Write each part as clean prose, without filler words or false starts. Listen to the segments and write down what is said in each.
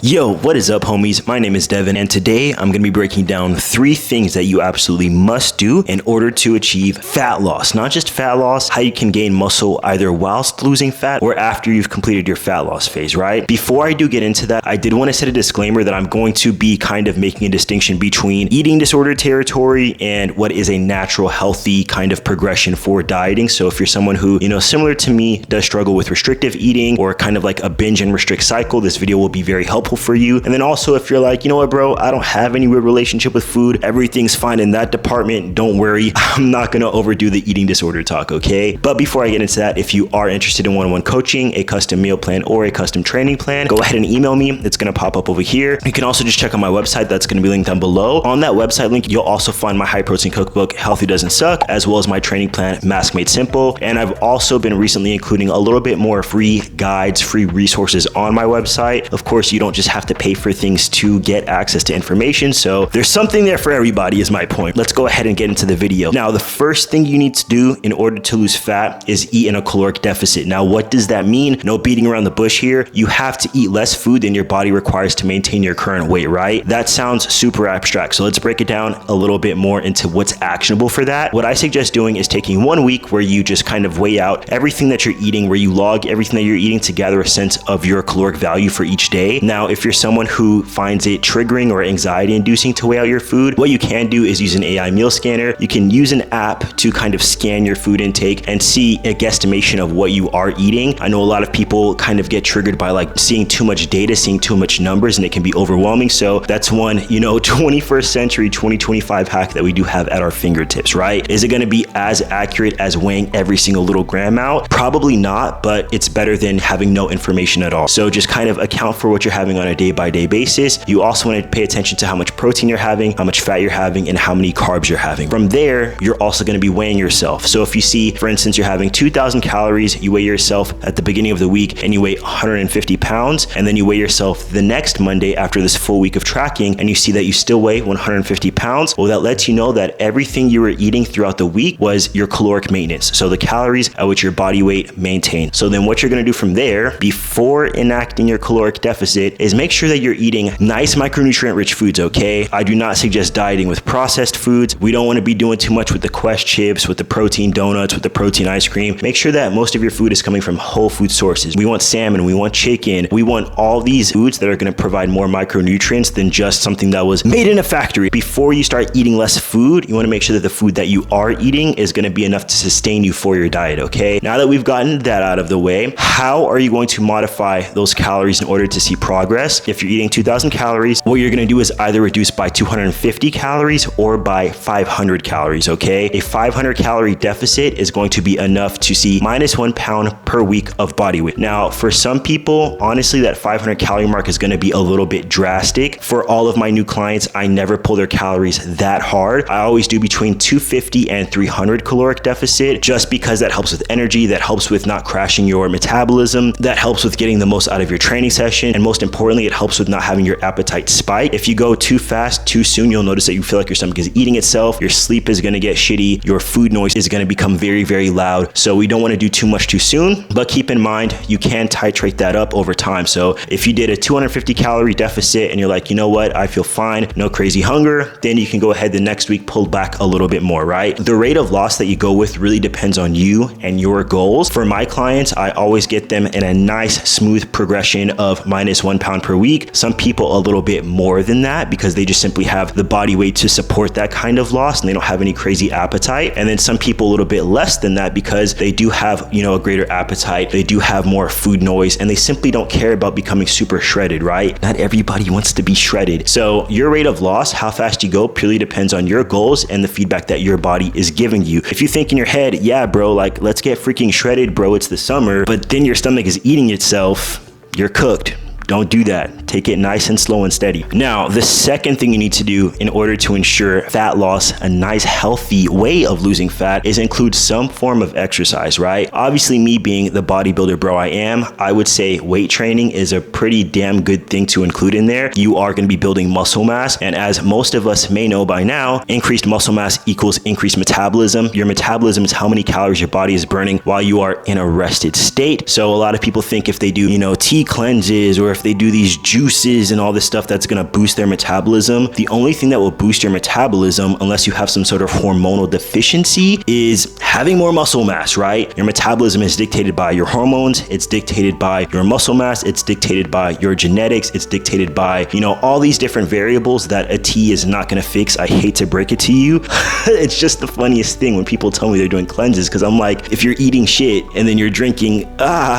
Yo, what is up, homies? My name is Devin, and today I'm going to be breaking down 3 things that you absolutely must do in order to achieve fat loss. Not just fat loss, how you can gain muscle either whilst losing fat or after you've completed your fat loss phase, right? Before I do get into that, I did want to set a disclaimer that I'm going to be kind of making a distinction between eating disorder territory and what is a natural, healthy kind of progression for dieting. So if you're someone who, similar to me, does struggle with restrictive eating or kind of like a binge and restrict cycle, this video will be very helpful for you. And then also if you're like, you know what, bro, I don't have any weird relationship with food, everything's fine in that department, don't worry, I'm not gonna overdo the eating disorder talk, okay? But before I get into that, if you are interested in one-on-one coaching, a custom meal plan, or a custom training plan, go ahead and email me. It's gonna pop up over here. You can also just check out my website. That's gonna be linked down below. On that website link, you'll also find my high protein cookbook, Healthy Doesn't Suck, as well as my training plan, Mask Made Simple. And I've also been recently including a little bit more free guides, free resources on my website. Of course, you don't just have to pay for things to get access to information. So there's something there for everybody is my point. Let's go ahead and get into the video. Now, the first thing you need to do in order to lose fat is eat in a caloric deficit. Now, what does that mean? No beating around the bush here. You have to eat less food than your body requires to maintain your current weight, right? That sounds super abstract. So let's break it down a little bit more into what's actionable for that. What I suggest doing is taking 1 week where you just kind of weigh out everything that you're eating, where you log everything that you're eating to gather a sense of your caloric value for each day. Now, if you're someone who finds it triggering or anxiety inducing to weigh out your food, what you can do is use an AI meal scanner. You can use an app to kind of scan your food intake and see a guesstimation of what you are eating. I know a lot of people kind of get triggered by like seeing too much data, seeing too much numbers, and it can be overwhelming. So that's one, 21st century, 2025 hack that we do have at our fingertips, right? Is it going to be as accurate as weighing every single little gram out? Probably not, but it's better than having no information at all. So just kind of account for what you're having on a day-by-day basis. You also want to pay attention to how much protein you're having, how much fat you're having, and how many carbs you're having. From there, you're also going to be weighing yourself. So if you see, for instance, you're having 2,000 calories, you weigh yourself at the beginning of the week and you weigh 150 pounds, and then you weigh yourself the next Monday after this full week of tracking, and you see that you still weigh 150 pounds, well, that lets you know that everything you were eating throughout the week was your caloric maintenance. So the calories at which your body weight maintained. So then what you're going to do from there, before enacting your caloric deficit, is make sure that you're eating nice micronutrient-rich foods, okay? I do not suggest dieting with processed foods. We don't want to be doing too much with the Quest chips, with the protein donuts, with the protein ice cream. Make sure that most of your food is coming from whole food sources. We want salmon, we want chicken, we want all these foods that are going to provide more micronutrients than just something that was made in a factory. Before you start eating less food, you want to make sure that the food that you are eating is going to be enough to sustain you for your diet, okay? Now that we've gotten that out of the way, how are you going to modify those calories in order to see progress? If you're eating 2,000 calories, what you're going to do is either reduce by 250 calories or by 500 calories, okay? A 500 calorie deficit is going to be enough to see -1 pound per week of body weight. Now, for some people, honestly, that 500 calorie mark is going to be a little bit drastic. For all of my new clients, I never pull their calories that hard. I always do between 250 and 300 caloric deficit, just because that helps with energy, that helps with not crashing your metabolism, that helps with getting the most out of your training session, and most importantly, it helps with not having your appetite spike. If you go too fast, too soon, you'll notice that you feel like your stomach is eating itself, your sleep is going to get shitty, your food noise is going to become very, very loud. So we don't want to do too much too soon, but keep in mind, you can titrate that up over time. So if you did a 250 calorie deficit and you're like, you know what, I feel fine, no crazy hunger, then you can go ahead the next week, pull back a little bit more, right? The rate of loss that you go with really depends on you and your goals. For my clients, I always get them in a nice, smooth progression of -1 pound per week. Some people a little bit more than that because they just simply have the body weight to support that kind of loss and they don't have any crazy appetite. And then some people a little bit less than that because they do have, a greater appetite, they do have more food noise, and they simply don't care about becoming super shredded, right? Not everybody wants to be shredded. So your rate of loss, how fast you go, purely depends on your goals and the feedback that your body is giving you. If you think in your head, yeah, bro, like let's get freaking shredded, bro, it's the summer, but then your stomach is eating itself, you're cooked. Don't do that. Take it nice and slow and steady. Now, the second thing you need to do in order to ensure fat loss, a nice healthy way of losing fat, is include some form of exercise, right? Obviously, me being the bodybuilder bro I am, I would say weight training is a pretty damn good thing to include in there. You are going to be building muscle mass, and as most of us may know by now, increased muscle mass equals increased metabolism. Your metabolism is how many calories your body is burning while you are in a rested state. So a lot of people think if they do, T cleanses or if they do these juices and all this stuff that's gonna boost their metabolism. The only thing that will boost your metabolism, unless you have some sort of hormonal deficiency, is having more muscle mass, right? Your metabolism is dictated by your hormones, it's dictated by your muscle mass, it's dictated by your genetics, it's dictated by, you know, all these different variables that a tea is not gonna fix. I hate to break it to you. It's just the funniest thing when people tell me they're doing cleanses, because I'm like, if you're eating shit and then you're drinking,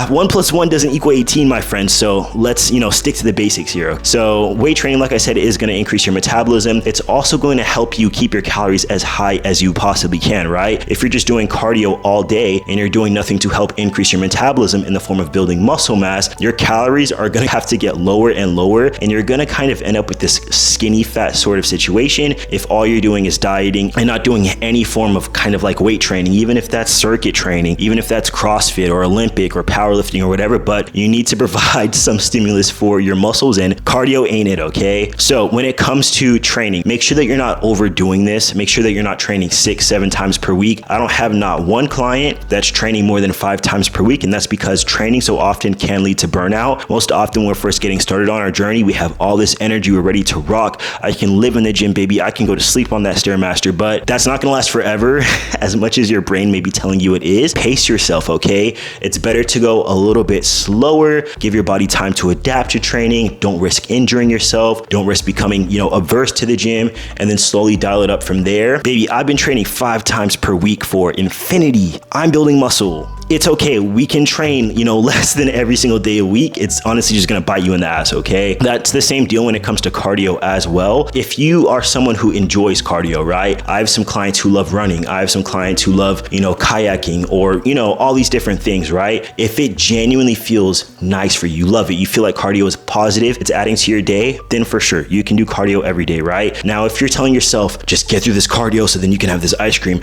1 + 1 doesn't equal 18, my friends. So let's, you know, stick to the basics here. So weight training, like I said, is gonna increase your metabolism. It's also going to help you keep your calories as high as you possibly can, right? If you're just doing cardio all day and you're doing nothing to help increase your metabolism in the form of building muscle mass, your calories are gonna have to get lower and lower, and you're gonna kind of end up with this skinny fat sort of situation if all you're doing is dieting and not doing any form of kind of like weight training, even if that's circuit training, even if that's CrossFit or Olympic or powerlifting or whatever, but you need to provide some stimulus for your muscles, and cardio ain't it, okay? So when it comes to training, make sure that you're not overdoing this. Make sure that you're not training 6-7 times per week. I don't have not one client that's training more than 5 times per week, and that's because training so often can lead to burnout. Most often when we're first getting started on our journey, we have all this energy, we're ready to rock. I can live in the gym, baby. I can go to sleep on that Stairmaster, but that's not gonna last forever. As much as your brain may be telling you it is, pace yourself, okay? It's better to go a little bit slower, give your body time to adapt to training, don't risk injuring yourself, don't risk becoming, you know, averse to the gym, and then slowly dial it up from there. Baby, I've been training 5 times per week for infinity. I'm building muscle. It's okay, we can train, you know, less than every single day a week. It's honestly just gonna bite you in the ass, okay? That's the same deal when it comes to cardio as well. If you are someone who enjoys cardio, right? I have some clients who love running. I have some clients who love, you know, kayaking or, you know, all these different things, right? If it genuinely feels nice for you, you love it, you feel like cardio is positive, it's adding to your day, then for sure, you can do cardio every day, right? Now, if you're telling yourself, just get through this cardio so then you can have this ice cream,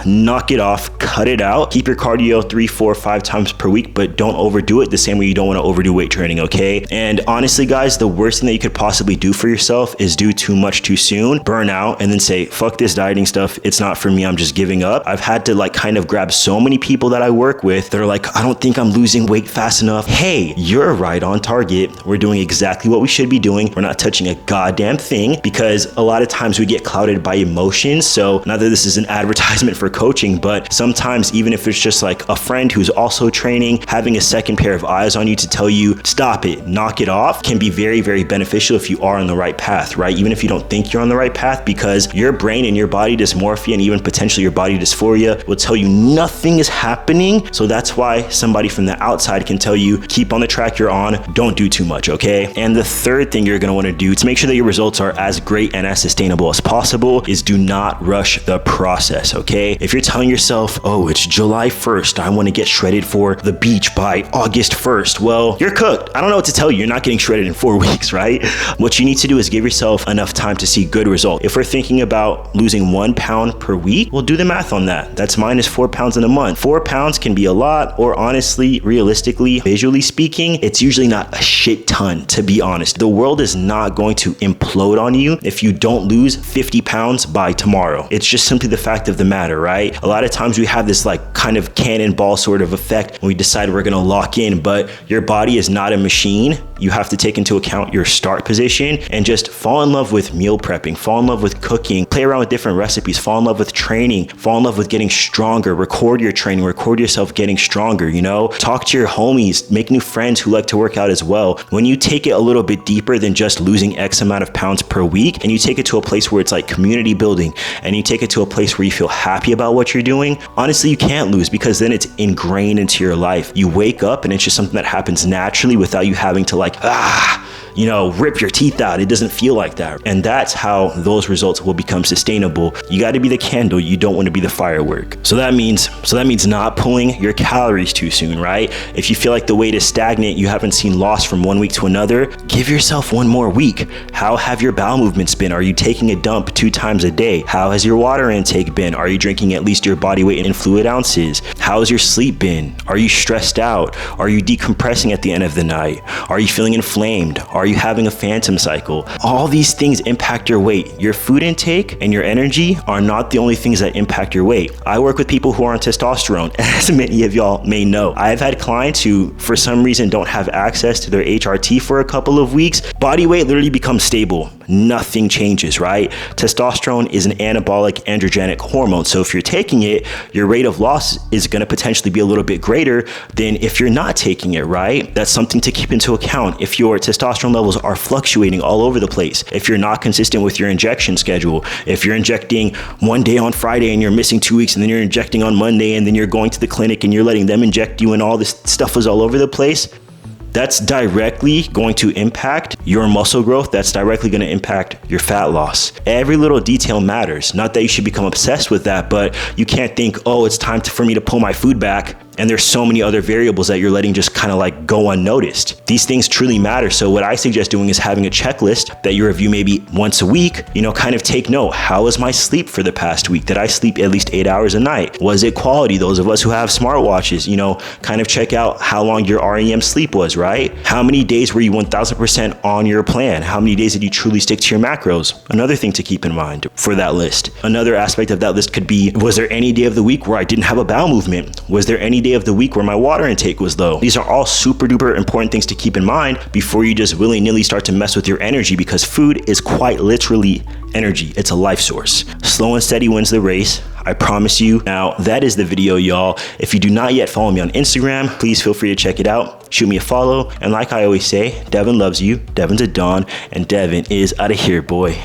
knock it off, cut it out, keep your cardio 3, 4, 5 times per week, but don't overdo it the same way you don't want to overdo weight training, okay? And honestly, guys, the worst thing that you could possibly do for yourself is do too much too soon, burn out, and then say, fuck this dieting stuff, it's not for me, I'm just giving up. I've had to like kind of grab so many people that I work with that are like, I don't think I'm losing weight fast enough. Hey, you're right on target. We're doing exactly what we should be doing. We're not touching a goddamn thing, because a lot of times we get clouded by emotions. So not that this is an advertisement for coaching, but sometimes even if it's just like a friend who's also training, having a second pair of eyes on you to tell you, stop it, knock it off, can be very, very beneficial if you are on the right path, right? Even if you don't think you're on the right path, because your brain and your body dysmorphia and even potentially your body dysphoria will tell you nothing is happening. So that's why somebody from the outside can tell you, keep on the track you're on, don't do too much, okay? And the third thing you're gonna wanna do to make sure that your results are as great and as sustainable as possible is do not rush the process, okay? If you're telling yourself, oh, it's July 1st, I wanna get shredded for the beach by August 1st, well, you're cooked. I don't know what to tell you. You're not getting shredded in 4 weeks, right? What you need to do is give yourself enough time to see good results. If we're thinking about losing 1 pound per week, well, do the math on that. That's minus 4 pounds in a month. 4 pounds can be a lot, or honestly, realistically, visually speaking, it's usually not a shit ton, to be honest. The world is not going to implode on you if you don't lose 50 pounds by tomorrow. It's just simply the fact of the matter, right? A lot of times we have this like kind of cannonball sort of effect when we decide we're gonna lock in, but your body is not a machine. You have to take into account your start position and just fall in love with meal prepping, fall in love with cooking, play around with different recipes, fall in love with training, fall in love with getting stronger, record your training, record yourself getting stronger, you know? Talk to your homies, make new friends who like to work out as well. When you take it a little bit deeper than just losing X amount of pounds per week, and you take it to a place where it's like community building, and you take it to a place where you feel happy about what you're doing, honestly, you can't lose, because then it's ingrained into your life. You wake up and it's just something that happens naturally without you having to like, you know, rip your teeth out. It doesn't feel like that. And that's how those results will become sustainable. You got to be the candle. You don't want to be the firework. So that means not pulling your calories too soon, right? If you feel like the weight is stagnant, you haven't seen loss from 1 week to another, give yourself 1 more week. How have your bowel movements been? Are you taking a dump 2 times a day? How has your water intake been? Are you drinking at least your body weight in fluid ounces? How has your sleep been? Are you stressed out? Are you decompressing at the end of the night? Are you feeling inflamed? Are Are you having a phantom cycle? All these things impact your weight. Your food intake and your energy are not the only things that impact your weight. I work with people who are on testosterone, as many of y'all may know. I've had clients who, for some reason, don't have access to their HRT for a couple of weeks. Body weight literally becomes stable. Nothing changes, right? Testosterone is an anabolic androgenic hormone. So if you're taking it, your rate of loss is going to potentially be a little bit greater than if you're not taking it, right? That's something to keep into account. If your testosterone levels are fluctuating all over the place, if you're not consistent with your injection schedule, if you're injecting one day on Friday and you're missing 2 weeks, and then you're injecting on Monday, and then you're going to the clinic and you're letting them inject you, and all this stuff is all over the place, that's directly going to impact your muscle growth. That's directly going to impact your fat loss. Every little detail matters. Not that you should become obsessed with that, but you can't think, oh, it's time for me to pull my food back, and there's so many other variables that you're letting just kind of like go unnoticed. These things truly matter. So what I suggest doing is having a checklist that you review maybe once a week, kind of take note. How was my sleep for the past week? Did I sleep at least 8 hours a night? Was it quality? Those of us who have smartwatches, kind of check out how long your REM sleep was, right? How many days were you 1000% on your plan? How many days did you truly stick to your macros? Another thing to keep in mind for that list. Another aspect of that list could be, was there any day of the week where I didn't have a bowel movement? Was there any day of the week where my water intake was low? These are all super duper important things to keep in mind before you just willy-nilly start to mess with your energy, because food is quite literally energy. It's a life source. Slow and steady wins the race. I promise you. Now, that is the video, y'all. If you do not yet follow me on Instagram, please feel free to check it out. Shoot me a follow. And like I always say, Devin loves you, Devin's a Don, and Devin is out of here, boy.